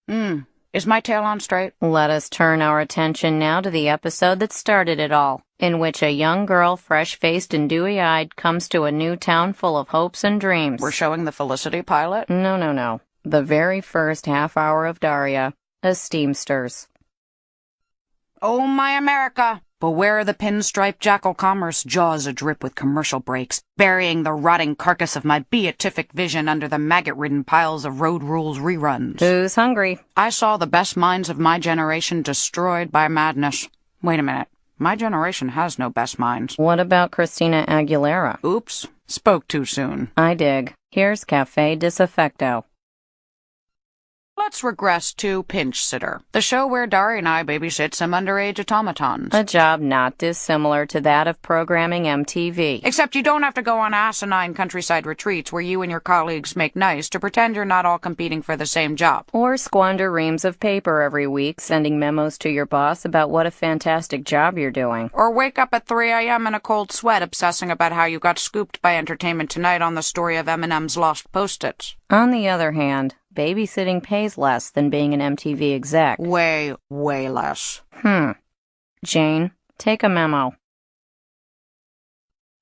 Is my tail on straight? Let us turn our attention now to the episode that started it all, in which a young girl, fresh-faced and dewy-eyed, comes to a new town full of hopes and dreams. We're showing the Felicity pilot? No. The very first half hour of Daria, Esteemsters. Oh, my America! Beware the pinstripe jackal commerce, jaws adrip with commercial breaks, burying the rotting carcass of my beatific vision under the maggot-ridden piles of Road Rules reruns. Who's hungry? I saw the best minds of my generation destroyed by madness. Wait a minute. My generation has no best minds. What about Christina Aguilera? Oops. Spoke too soon. I dig. Here's Cafe Disaffecto. Let's regress to Pinch Sitter, the show where Daria and I babysit some underage automatons. A job not dissimilar to that of programming MTV. Except you don't have to go on asinine countryside retreats where you and your colleagues make nice to pretend you're not all competing for the same job. Or squander reams of paper every week sending memos to your boss about what a fantastic job you're doing. Or wake up at 3 a.m. in a cold sweat obsessing about how you got scooped by Entertainment Tonight on the story of Eminem's lost Post-its. On the other hand, babysitting pays less than being an MTV exec. Way less. Jane, take a memo.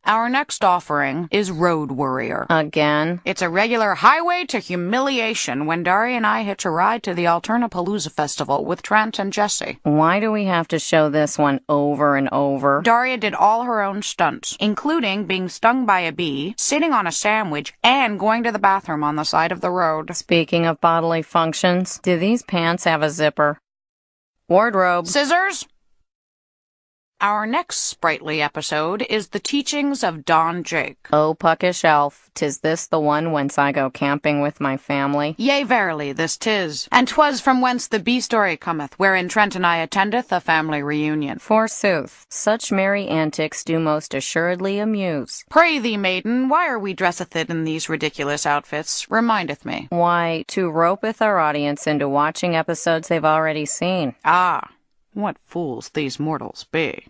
Our next offering is Road Worrier. Again? It's a regular highway to humiliation when Daria and I hitch a ride to the Alternapalooza Festival with Trent and Jesse. Why do we have to show this one over and over? Daria did all her own stunts, including being stung by a bee, sitting on a sandwich, and going to the bathroom on the side of the road. Speaking of bodily functions, do these pants have a zipper? Wardrobe. Scissors? Our next sprightly episode is The Teachings of Don Jake. Oh, puckish elf, 'tis this the one whence I go camping with my family? Yea, verily, this 'tis. And 'twas from whence the bee-story cometh, wherein Trent and I attendeth a family reunion. Forsooth, such merry antics do most assuredly amuse. Pray thee, maiden, why are we dresseth it in these ridiculous outfits? Remindeth me. Why, to ropeth our audience into watching episodes they've already seen. Ah, what fools these mortals be.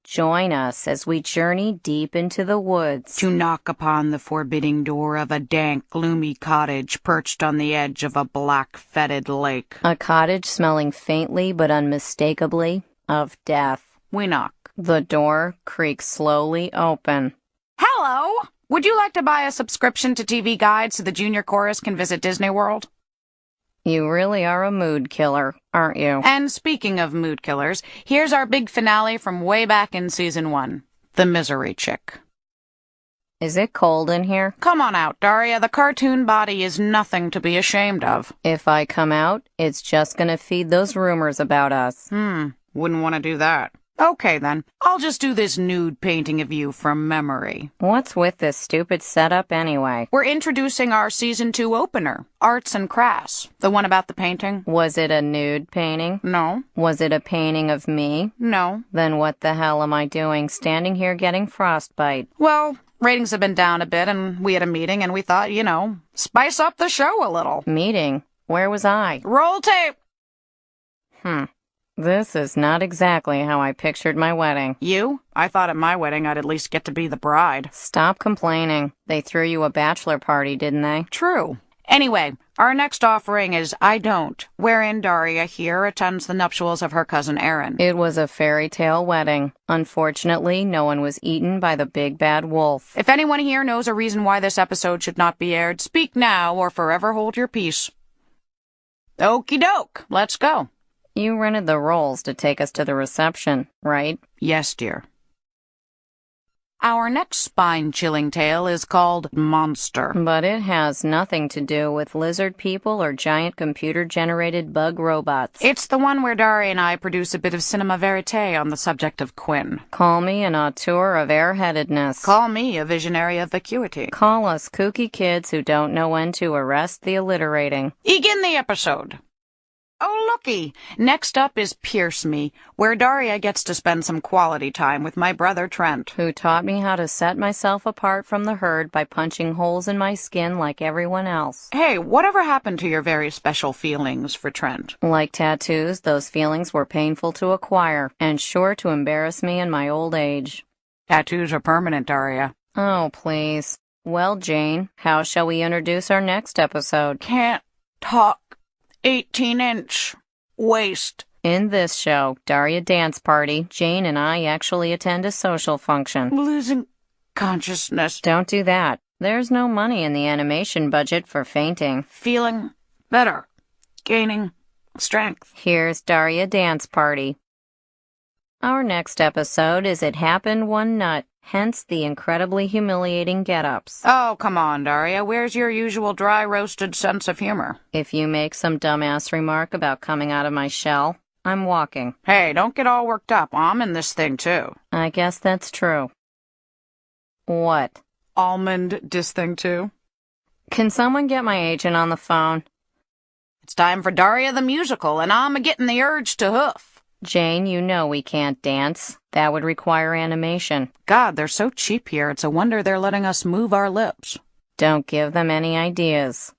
Join us as we journey deep into the woods. To knock upon the forbidding door of a dank, gloomy cottage perched on the edge of a black, fetid lake. A cottage smelling faintly but unmistakably of death. We knock. The door creaks slowly open. Hello! Would you like to buy a subscription to TV Guide so the junior chorus can visit Disney World? You really are a mood killer, aren't you? And speaking of mood killers, here's our big finale from way back in Season 1. The Misery Chick. Is it cold in here? Come on out, Daria. The cartoon body is nothing to be ashamed of. If I come out, it's just gonna feed those rumors about us. Wouldn't want to do that. Okay, then. I'll just do this nude painting of you from memory. What's with this stupid setup anyway? We're introducing our Season 2 opener, Arts and Crass. The one about the painting. Was it a nude painting? No. Was it a painting of me? No. Then what the hell am I doing standing here getting frostbite? Well, ratings have been down a bit, and we had a meeting, and we thought, spice up the show a little. Meeting? Where was I? Roll tape! This is not exactly how I pictured my wedding. You? I thought at my wedding I'd at least get to be the bride. Stop complaining. They threw you a bachelor party, didn't they? True. Anyway, our next offering is I Don't, wherein Daria here attends the nuptials of her cousin Erin. It was a fairy tale wedding. Unfortunately, no one was eaten by the big bad wolf. If anyone here knows a reason why this episode should not be aired, speak now or forever hold your peace. Okie doke, let's go. You rented the rolls to take us to the reception, right? Yes, dear. Our next spine-chilling tale is called Monster. But it has nothing to do with lizard people or giant computer-generated bug robots. It's the one where Daria and I produce a bit of cinema verite on the subject of Quinn. Call me an auteur of airheadedness. Call me a visionary of vacuity. Call us kooky kids who don't know when to arrest the alliterating. Begin the episode. Oh, looky! Next up is Pierce Me, where Daria gets to spend some quality time with my brother Trent. Who taught me how to set myself apart from the herd by punching holes in my skin like everyone else. Hey, whatever happened to your very special feelings for Trent? Like tattoos, those feelings were painful to acquire, and sure to embarrass me in my old age. Tattoos are permanent, Daria. Oh, please. Well, Jane, how shall we introduce our next episode? Can't talk 18-inch waist. In this show, Daria Dance Party, Jane and I actually attend a social function. Losing consciousness. Don't do that. There's no money in the animation budget for fainting. Feeling better. Gaining strength. Here's Daria Dance Party. Our next episode is It Happened One Nut, hence the incredibly humiliating get-ups. Oh, come on, Daria. Where's your usual dry-roasted sense of humor? If you make some dumbass remark about coming out of my shell, I'm walking. Hey, don't get all worked up. I'm in this thing, too. I guess that's true. What? Almond dis thing, too? Can someone get my agent on the phone? It's time for Daria the Musical, and I'm a-getting the urge to hoof. Jane, you know we can't dance. That would require animation. God, they're so cheap here. It's a wonder they're letting us move our lips. Don't give them any ideas.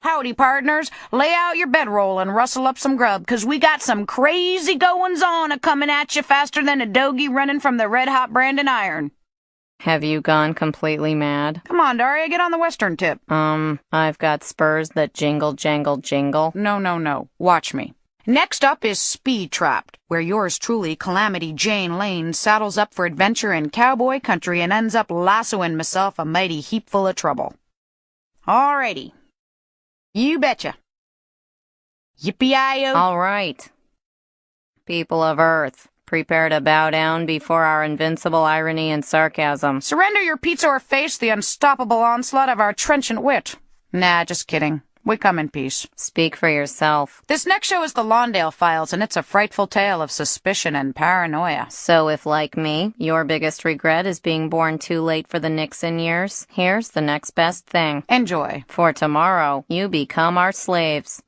Howdy, partners. Lay out your bedroll and rustle up some grub, 'cause we got some crazy goings-on a-coming at you faster than a dogie running from the red-hot branding iron. Have you gone completely mad? Come on, Daria, get on the western tip. I've got spurs that jingle, jangle, jingle. No. Watch me. Next up is Speedtrapped, where yours truly, Calamity Jane Lane, saddles up for adventure in cowboy country and ends up lassoing myself a mighty heap full of trouble. Alrighty. You betcha. Yippee-i-yo. All right. People of Earth, prepare to bow down before our invincible irony and sarcasm. Surrender your pizza or face the unstoppable onslaught of our trenchant wit. Nah, just kidding. We come in peace. Speak for yourself. This next show is the Lawndale Files, and it's a frightful tale of suspicion and paranoia. So if, like me, your biggest regret is being born too late for the Nixon years, here's the next best thing. Enjoy. For tomorrow, you become our slaves.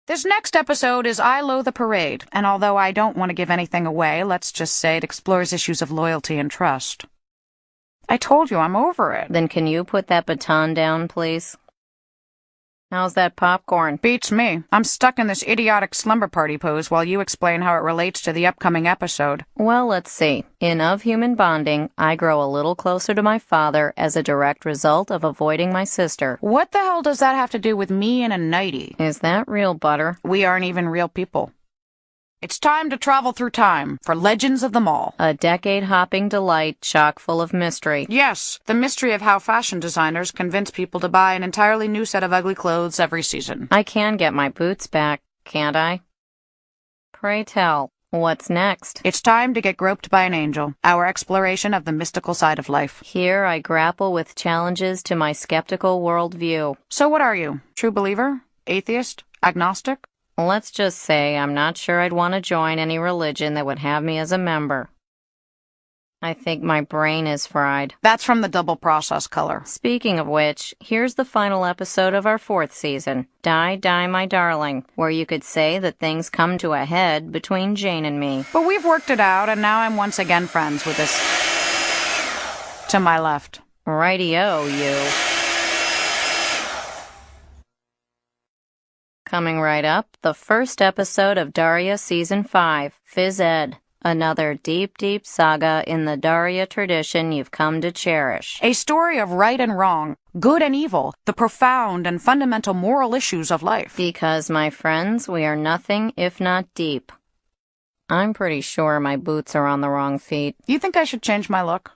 This next episode is I Loathe the Parade, and although I don't want to give anything away, let's just say it explores issues of loyalty and trust. I told you I'm over it. Then can you put that baton down, please? How's that popcorn? Beats me. I'm stuck in this idiotic slumber party pose while you explain how it relates to the upcoming episode. Well, let's see. In Of Human Bonding, I grow a little closer to my father as a direct result of avoiding my sister. What the hell does that have to do with me and a nightie? Is that real butter? We aren't even real people. It's time to travel through time for Legends of the Mall. A decade-hopping delight chock full of mystery. Yes, the mystery of how fashion designers convince people to buy an entirely new set of ugly clothes every season. I can get my boots back, can't I? Pray tell, what's next? It's time to get groped by an angel, our exploration of the mystical side of life. Here I grapple with challenges to my skeptical worldview. So what are you? True believer? Atheist? Agnostic? Let's just say I'm not sure I'd want to join any religion that would have me as a member. I think my brain is fried. That's from the double process color. Speaking of which, here's the final episode of our 4th season, Die, Die, My Darling, where you could say that things come to a head between Jane and me. But we've worked it out, and now I'm once again friends with this to my left. Righty-o, you. Coming right up, the first episode of Daria Season 5, Fizz Ed. Another deep, deep saga in the Daria tradition you've come to cherish. A story of right and wrong, good and evil, the profound and fundamental moral issues of life. Because, my friends, we are nothing if not deep. I'm pretty sure my boots are on the wrong feet. You think I should change my look?